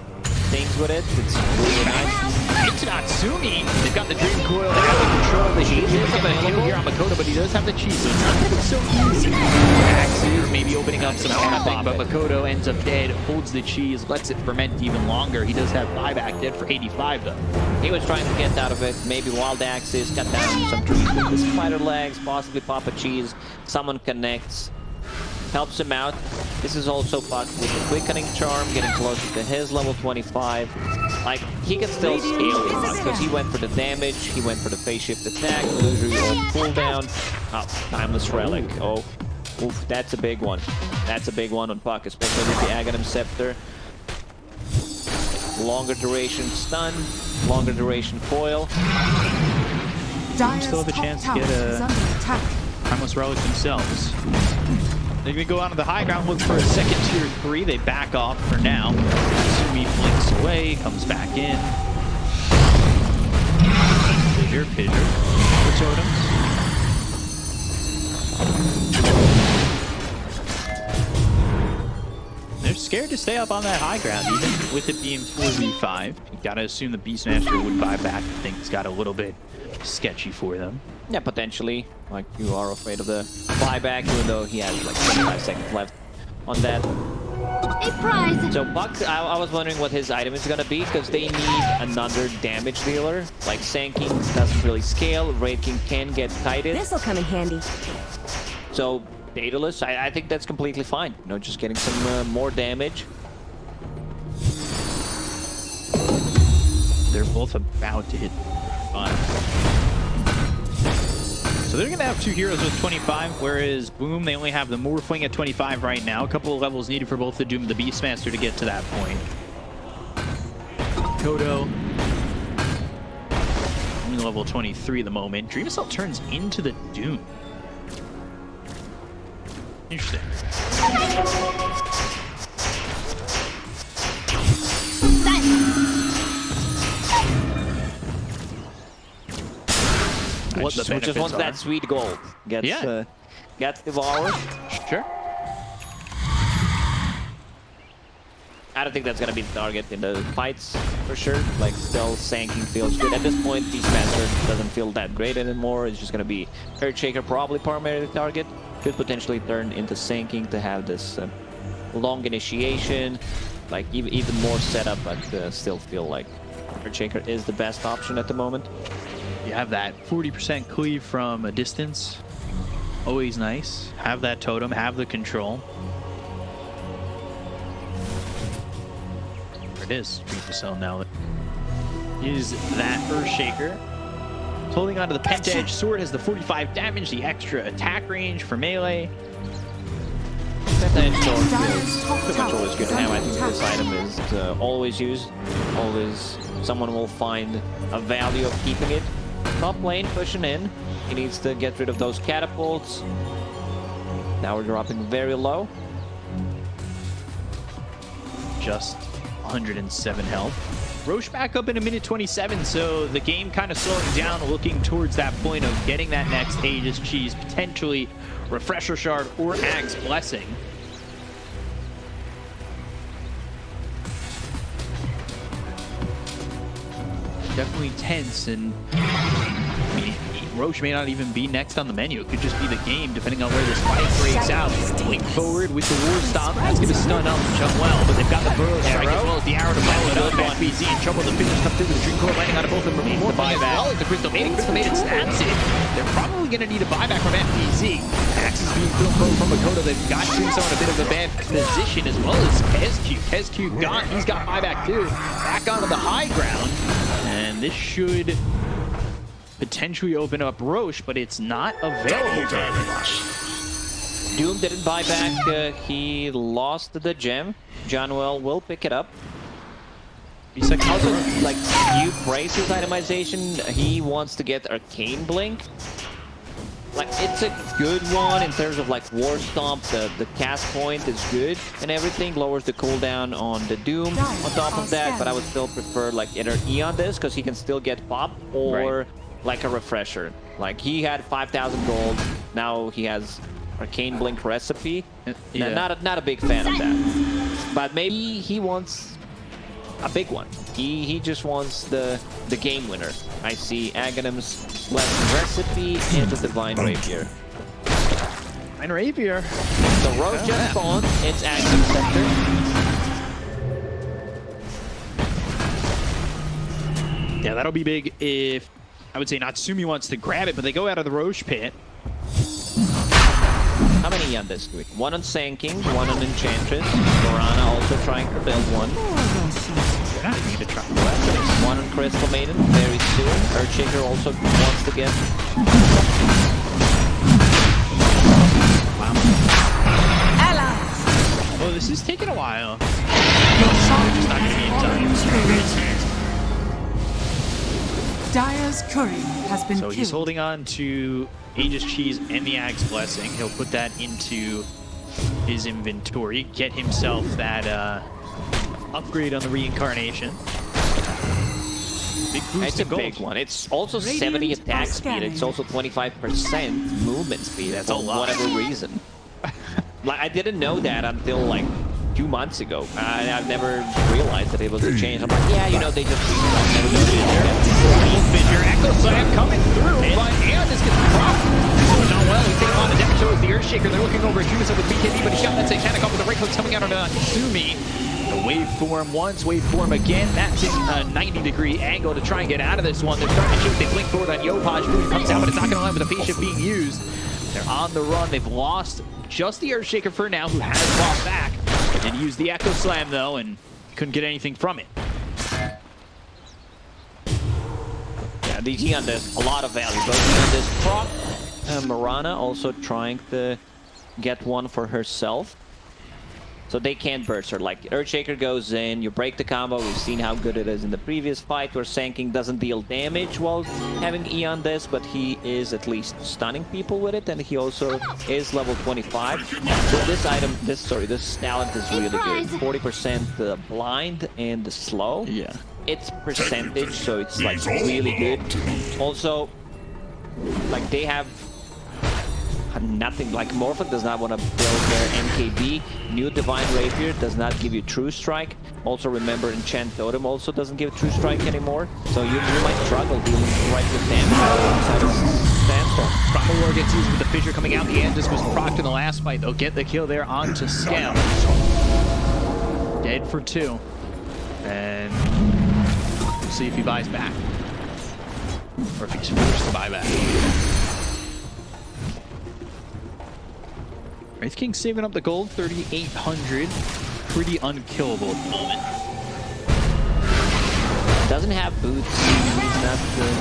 things with it. It's really nice. It's Natsumi, they've got the Dream Coil, they have the control, they should get up a kill here on Makoto, but he does have the cheese, so it's not going to be so easy. Axes maybe opening up some nothing, but Makoto ends up dead, holds the cheese, lets it ferment even longer. He does have buyback, dead for 85 though. He was trying to get out of it, maybe wild axes, cut down some trees with the spider legs, possibly pop a cheese, someone connects, helps him out. This is also Puck with the quickening charm, getting closer to his level 25. Like, he can still scale this because he went for the damage, he went for the phase shift attack, illusory orb cooldown. Oh, timeless relic. Oh, oof, that's a big one. That's a big one on Puck, especially with the Aghanim Scepter. Longer duration stun, longer duration foil. Dire's Still have a top chance to tower get is a under attack. Timeless Relic themselves. They're going to go onto the high ground, look for a second tier 3. They back off for now. Natsumi blinks away, comes back in. Fissure. For totems. They're scared to stay up on that high ground, even with it being 4v5. You gotta assume the Beastmaster would buy back. I think it's got a little bit sketchy for them. Yeah, potentially. Like, you are afraid of the buyback, even though he has like 25 seconds left on that. A prize. So Puck, I was wondering what his item is gonna be, because they need another damage dealer. Like, Sand King doesn't really scale, Raid King can get kited. This'll come in handy. So, Daedalus, I think that's completely fine. You know, just getting some more damage. They're both about to hit 5. So they're going to have 2 heroes with 25, whereas Boom, they only have the Morphling at 25 right now. A couple of levels needed for both the Doom and the Beastmaster to get to that point. Kodo, only level 23 at the moment. Dream Assault turns into the Doom. Interesting. What the Just wants that sweet gold. Gets devoured. Sure. I don't think that's gonna be the target in the fights for sure. Like, still Sand King feels good at this point. Beastmaster doesn't feel that great anymore. It's just gonna be Earthshaker, probably primary target. Could potentially turn into Sand King to have this long initiation, like even more setup, but still feel like Earthshaker is the best option at the moment. You have that 40% cleave from a distance. Always nice. Have that totem, have the control. There it is. Cell now. Use that Earthshaker. Holding onto the Penta-Edge Sword has the 45 damage, the extra attack range for melee. Penta-Edge Sword is pretty much always good to have. I think this item is always used. Always someone will find a value of keeping it. Top lane pushing in. He needs to get rid of those catapults. Now we're dropping very low. Just 107 health. Roche back up in a minute 27, so the game kind of slowing down, looking towards that point of getting that next Aegis Cheese, potentially Refresher Shard or Ag's Blessing. Definitely tense, and I mean, Roche may not even be next on the menu. It could just be the game, depending on where this fight breaks out. Link forward with the War Stomp. That's going to stun up well, but they've got the Burrow Strike as well as the arrow to follow it up. FBZ in trouble. The fingers come through with the Dream Core, landing on both of them. More as well as the Crystal Maiden. Crystal Maiden snaps it. They're probably going to need a buyback from FBZ. Axe is being thrown from Makoto. They've got Tombstone in a bit of a bad position, as well as KezQ. KezQ gone. He's got buyback too. Back onto the high ground. And this should potentially open up Roche, but it's not available to him. Doom didn't buy back. He lost the gem. Johnwell will pick it up. He's like, also, like, you praise his itemization. He wants to get Arcane Blink. Like, it's a good one in terms of, like, War Stomp. The cast point is good and everything. Lowers the cooldown on the Doom on top of that. But I would still prefer, like, either Eon this, because he can still get pop, or like a Refresher. Like, he had 5,000 gold. Now he has Arcane Blink recipe. Yeah. Not a big fan of that. But maybe he wants a big one. He just wants the game winner. I see Aghanim's Lesson Recipe and the Divine Rapier. Divine Rapier. So Roche just spawned. It's Aghanim's Scepter. Yeah, that'll be big if, I would say, Natsumi wants to grab it, but they go out of the Roche pit. How many on this week? One on Sanking, one on Enchantress. Morana also trying to build one. They're not going to try. One on Crystal Maiden very soon. Earthshaker also wants to get. Wow. Oh, this is taking a while. Your side Just not going to be in time. Dire's courier has been So killed. he's holding on to Aegis Cheese and the Ag's Blessing. He'll put that into his inventory, get himself that upgrade on the Reincarnation. Big boost It's to a gold. big one. It's also Radiant 70 attack are speed. scanning. It's also 25% movement speed. That's for a lot. whatever reason. Like I didn't know that until like 2 months ago. I've never realized that it was a change. I'm like, yeah, you know, they just never noticed Your Echo Slam coming through, but and this gets dropped. Doing not well. He's taking on the deck, so is the Earthshaker. They're looking over at Judas with BKB, but he's got that satanic up with the right hooks coming out on Sumi. The waveform once, waveform again. That's in a 90-degree angle to try and get out of this one. They're starting to shoot. They blink forward on Yopaj. Boom comes out, but it's not going to land with the phase shift being used. They're on the run. They've lost just the Earthshaker for now, who has fought back. And used the Echo Slam, though, and couldn't get anything from it. Yeah, DG on this, a lot of value. Both on this prop, Morana also trying to get one for herself. So they can't burst her. Like, Earthshaker goes in, you break the combo. We've seen how good it is in the previous fight, where Sanking doesn't deal damage while having E on this, but he is at least stunning people with it, and he also is level 25. So this item, this talent is really good. 40% blind and slow. Yeah. It's percentage, so it's like really good. Also, like they have nothing, like Morphling does not want to build their MKB. New Divine Rapier does not give you True Strike. Also remember, Enchant Totem also doesn't give True Strike anymore. So you might struggle dealing right with damage outside of Sandstorm. Primal War gets used with the Fissure coming out. The Andis was procced in the last fight. They'll get the kill there onto Scale. Dead for 2. And we'll see if he buys back. Or if he's forced to buy back. Wraith King saving up the gold, 3,800. Pretty unkillable at the moment. Doesn't have boots. He's not good.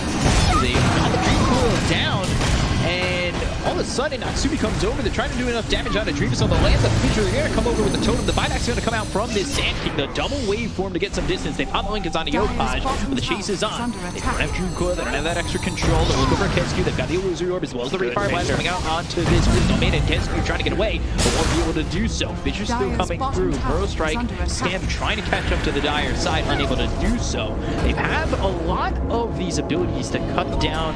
They got the Dream Coil down, and all of a sudden, Natsumi comes over. They're trying to do enough damage on the Dream Cell. They'll land the feature. They're going to come over with the Totem. The buyback's going to come out from this Sand King. The double waveform to get some distance. They pop the Lincolns onto Yopaj, but the chase is on. They don't have Dream Coil. They don't have that extra control. They look over at Kesku. They've got the Illusory Orb as well as the Ray Fire Blast coming out onto this Crystal Maiden. Kesku trying to get away, but won't be able to do so. Fisher's still coming through. Burrow Strike, Scam trying to catch up to the Dire side, unable to do so. They have a lot of these abilities to cut down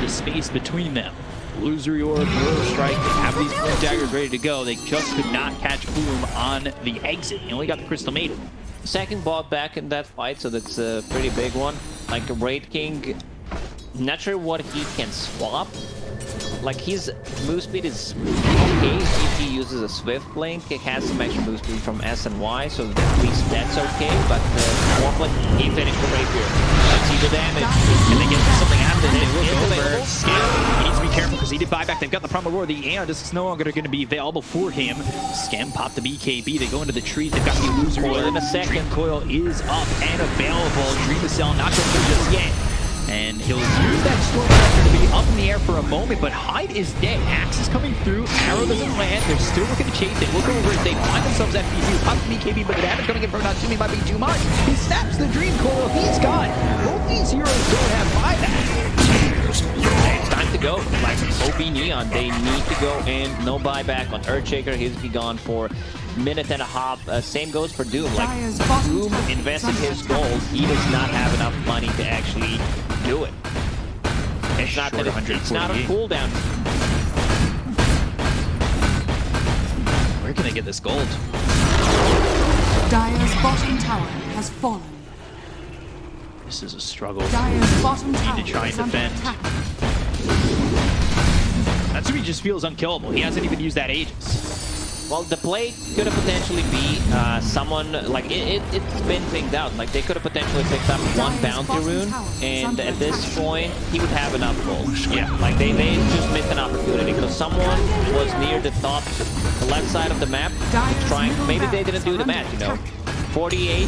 the space between them. Illusory Orb, Burrow Strike, they have these Flame Daggers ready to go. They just could not catch Boom on the exit. They only got the Crystal Maiden. Second bot back in that fight, so that's a pretty big one. Like a Raid King, not sure what he can swap. Like his move speed is okay if he uses a Swift Blink. It has some extra move speed from S and Y, so at least that's okay. But Morphling, he finished the Rapier. Let's see the damage. Can they get something out of it? They look over. Scam, he needs to be careful because he did buy back. They've got the Primal Roar. The Aeon Disc is no longer going to be available for him. Scam popped the BKB. They go into the trees. They've got the Illusory Orb. In a second. Dream Coil is up and available. Dream Cell not going through just yet. And he'll use that Storm Pressure to be up in the air for a moment, but Hyde is dead. Axe is coming through. Arrow doesn't land. They're still looking to chase. They look over. They find themselves at FPU. Pop the BKB, but the damage coming in from Natsumi might be too much. He snaps the Dream Coil. He's gone. Both these heroes don't have buyback. It's time to go. Like OB.Neon, they need to go, and no buyback on Earthshaker. He'll be gone for a minute and a half. Same goes for Doom. Like Doom invested his gold. He does not have enough money to actually do it. It's not that it's not a cooldown. Where can they get this gold? Dire's bottom tower has fallen. This is a struggle. Dire's bottom tower to try and is under defend. attack. Natsumi just feels unkillable. He hasn't even used that Aegis. Well, the play could have potentially be someone, like, it's been picked out. Like, they could have potentially picked up one bounty rune, and at this point, he would have enough gold. Yeah, like, they just missed an opportunity, because someone was near the top, the left side of the map, trying, maybe they didn't do the match, you know. 48. Arrow.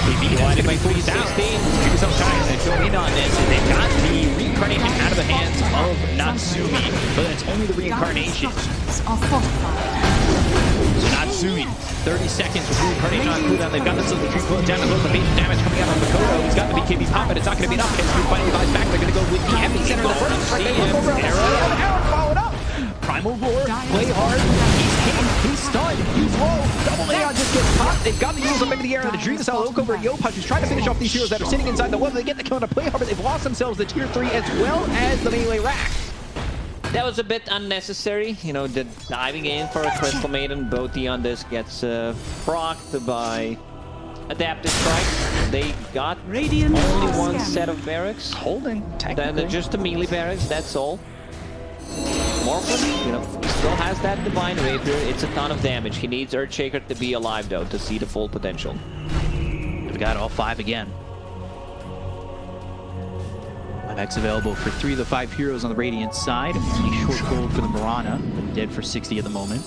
Maybe Why did by they put it down? 16. Give some time to go in on this, and they've got the reincarnation out of the hands of Natsumi, but it's only the reincarnation. Are fortified. So Natsumi, 30 seconds with reincarnation on cooldown. They've got themselves the tree pulling down as well. The base damage coming out on Makoto. He's got the BKB pop, but it's not going to be enough. Kensuke finally buys back. They're going to go with the epicenter of the first. Right, they look over on the arrow followed up. Primal Roar, play hard. He's hit, he's stunned, he's low. Double.Neon just gets caught. They've got the heroes up into the air. The Dream Cell look over at Yopaj, who's trying to finish off these heroes that are sitting inside the web. They get the kill on a play hard, but they've lost themselves the tier 3 as well as the melee rack. That was a bit unnecessary, you know, the diving in for a Crystal Maiden. Boaty on this gets procced by Adaptive Strike. They got Radiant only are one scanning. set of barracks. Holding, technically. Then just the melee barracks, that's all. Morphling, you know, still has that Divine Rapier. It's a ton of damage. He needs Earthshaker to be alive, though, to see the full potential. We've got all 5 again. X available for 3 of the 5 heroes on the Radiant side. Only short gold for the Mirana, but dead for 60 at the moment.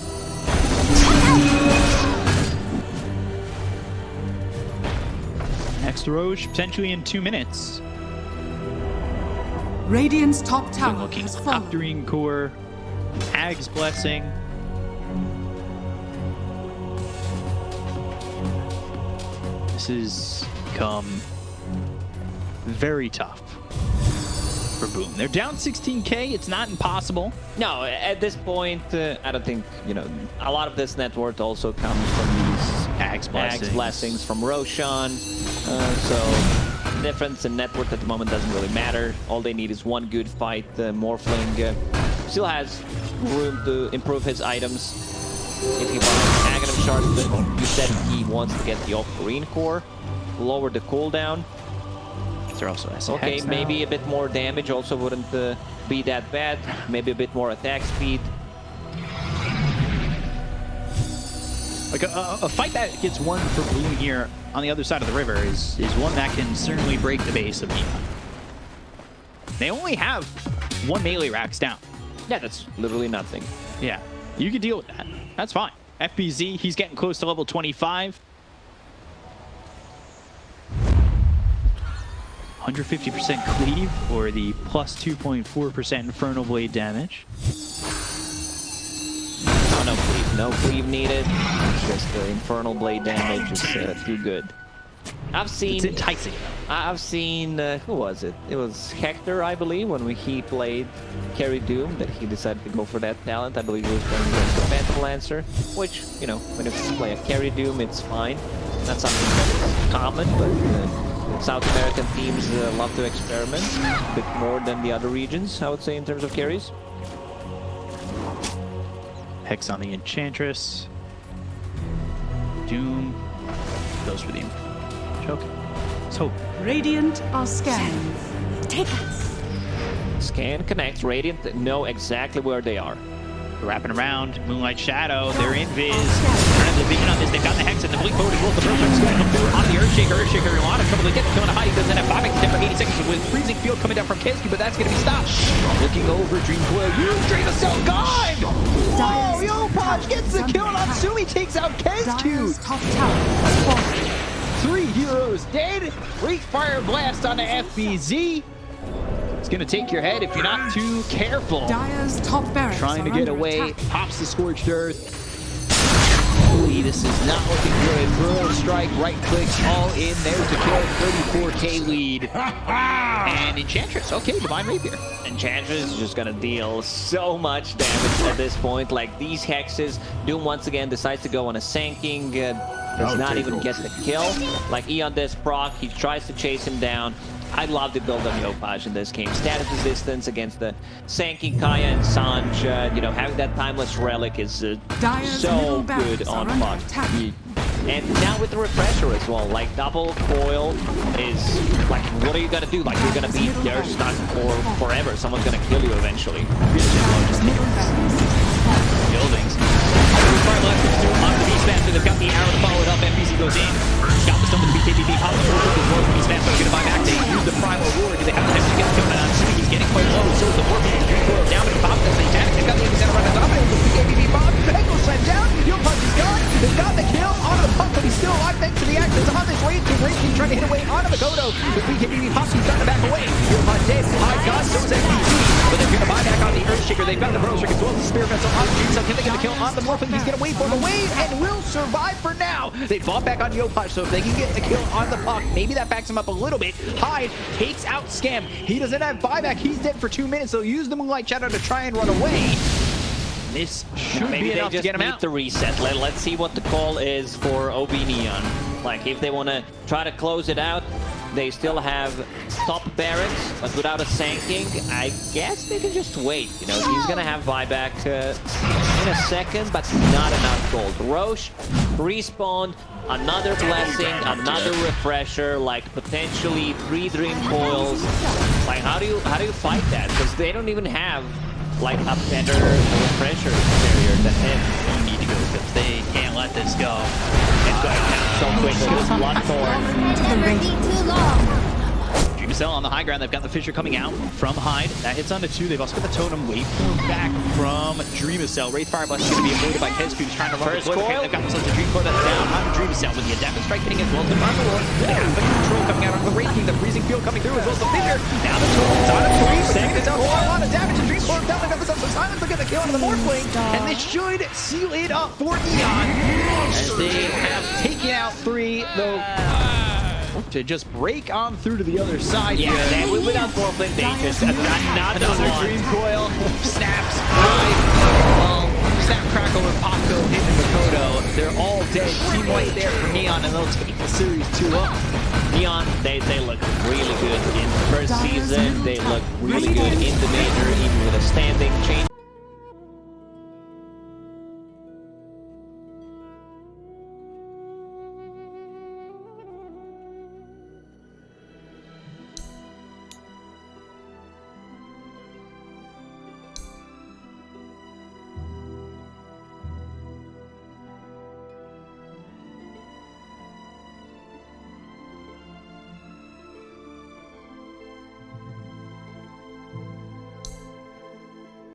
Next Roche, potentially in 2 minutes. Radiant's top Good tower looking has fallen. Octarine Core, Hag's Blessing. This has become very tough for Boom. They're down 16k. It's not impossible. No, at this point, I don't think, you know, a lot of this net worth also comes from these Hag's blessings from Roshan. So difference in net worth at the moment doesn't really matter. All they need is one good fight. Morphling still has room to improve his items. If he wants Aghanim Shards, but you said he wants to get the Octarine Core, lower the cooldown. They're also Okay, maybe a bit more damage also wouldn't be that bad. Maybe a bit more attack speed. Like a fight that gets won for Boom here on the other side of the river is one that can certainly break the base of Neon. They only have 1 melee racks down. Yeah, that's literally nothing. Yeah, you can deal with that. That's fine. FBZ, he's getting close to level 25. 150% cleave or the plus 2.4% Infernal Blade damage. Oh, no cleave. No cleave needed. Just the Infernal Blade damage is too good. I've seen... It's enticing. I've seen... who was it? It was Hector, I believe, when he played Carry Doom, that he decided to go for that talent. I believe he was going against the Phantom Lancer, which, you know, when you play a Carry Doom, it's fine. Not something that's common, but South American teams love to experiment a bit more than the other regions, I would say, in terms of carries. Hex on the Enchantress. Doom goes for the choke. Let's hope. Radiant are scanning. Take us. Scan, connect, Radiant know exactly where they are. They're wrapping around. Moonlight Shadow. They're in Viz. Trying to begin on this. They've got the Hex and the Blink forward as well. The Berserk's going to come through on the Earthshaker. Earthshaker, a lot of trouble to get the kill on a high. He doesn't have 5 extend for 80 seconds with Freezing Field coming down from Keski, but that's going to be stopped. Looking over Dream Coil. Dream is so gone! Whoa! Yopaj gets the kill. Natsumi takes out Keski. Dire's top tower has fallen. 3 heroes dead. Wraith Fire Blast on the FBZ. It's going to take your head if you're not too careful. Dire's top barracks Trying to are get under away. attack. Pops the Scorched Earth. Holy, this is not looking good. Brutal Strike, right clicks, all in. There's the kill. 34k lead. And Enchantress. Okay, Divine Rapier. Enchantress is just gonna deal so much damage at this point. Like, these hexes, Doom once again decides to go on a Sanking, does not even get the kill. Like, Eon this proc, he tries to chase him down. I love the build on Yopaj in this game. Status resistance against the Sanking, Kaya, and Sanj. You know, having that Timeless Relic is so good on Fox. And now with the refresher as well, like double coil is like, what are you gonna do? Like you're gonna be there stuck for forever. Someone's gonna kill you eventually. Buildings. Far left to on the beast master. They've got the arrow to follow it up. NPC goes in. Got the stone with the BKB. Pop the beast master. Gonna buy back. They use the primal roar. Do they have to get the kill? And he's getting quite low. So the Morphling is coil down, but he pops as they attack. They've got the enemy center run on top. With the BKB bomb. Ankle slam down. Yopaj is gone. They've got the kill onto the pump, but he's still alive thanks to the actions on this Rage King. Rage King trying to hit away onto the Godo. The BKB pops. He's trying to back away. Yopaj dead. High God. So is NPC. But they're gonna buy back on the Earthshaker. They've got the Burrow Trick as well as the Spear Vessel on the Dream Cell. Can they get the kill on the Morphling? He's gonna wait for the wave and will survive for now. They bought back on Yopaj, so if they can get the kill on the puck, maybe that backs him up a little bit. Hyde takes out Scam. He doesn't have buyback. He's dead for 2 minutes. They'll use the Moonlight Shadow to try and run away. This should Maybe be enough to get him out. The reset. Let's see what the call is for OB.Neon. Like if they want to try to close it out, they still have top barracks, but without a sanking, I guess they can just wait. You know, he's gonna have buyback in a second, but not enough gold. Roche respawned, another blessing, another refresher, like potentially 3 dream coils. Like how do you fight that? Because they don't even have like a better refresher barrier than him. They need to go because they can't let this go. It's going down so quickly. This Bloodthorn. Never be too long. Dream Cell on the high ground. They've got the Fissure coming out from Hyde. That hits onto 2. They've also got the Totem Wave back from Dream Cell. Wraith Fire Blast is going to be avoided by Kesku, who's trying to run First the coil. They've got themselves a Dream Coil that's down on Dream Cell with the Adaptive Strike hitting as well as the Primal Roar. They have the control coming out on the Wraith King, the Freezing Field coming through as well as the Fissure. Now the Totem's on a 3. Second Cell doing a lot of damage. The Dream Coil down. They've got themselves some silence to get the kill on the Morphling. And this should seal it up for Neon. As they have taken out 3, though. To just break on through to the other side. Yeah, they, without Morphling, they just not another one. Dream Coil. Snaps. Right. Well, Snap, Crackle, and Popco hitting the Kodo. They're all dead. Team White there for Neon, and they'll take the series 2-up. Neon, they look really good in the first season. They look really good in the major, even with a standing change.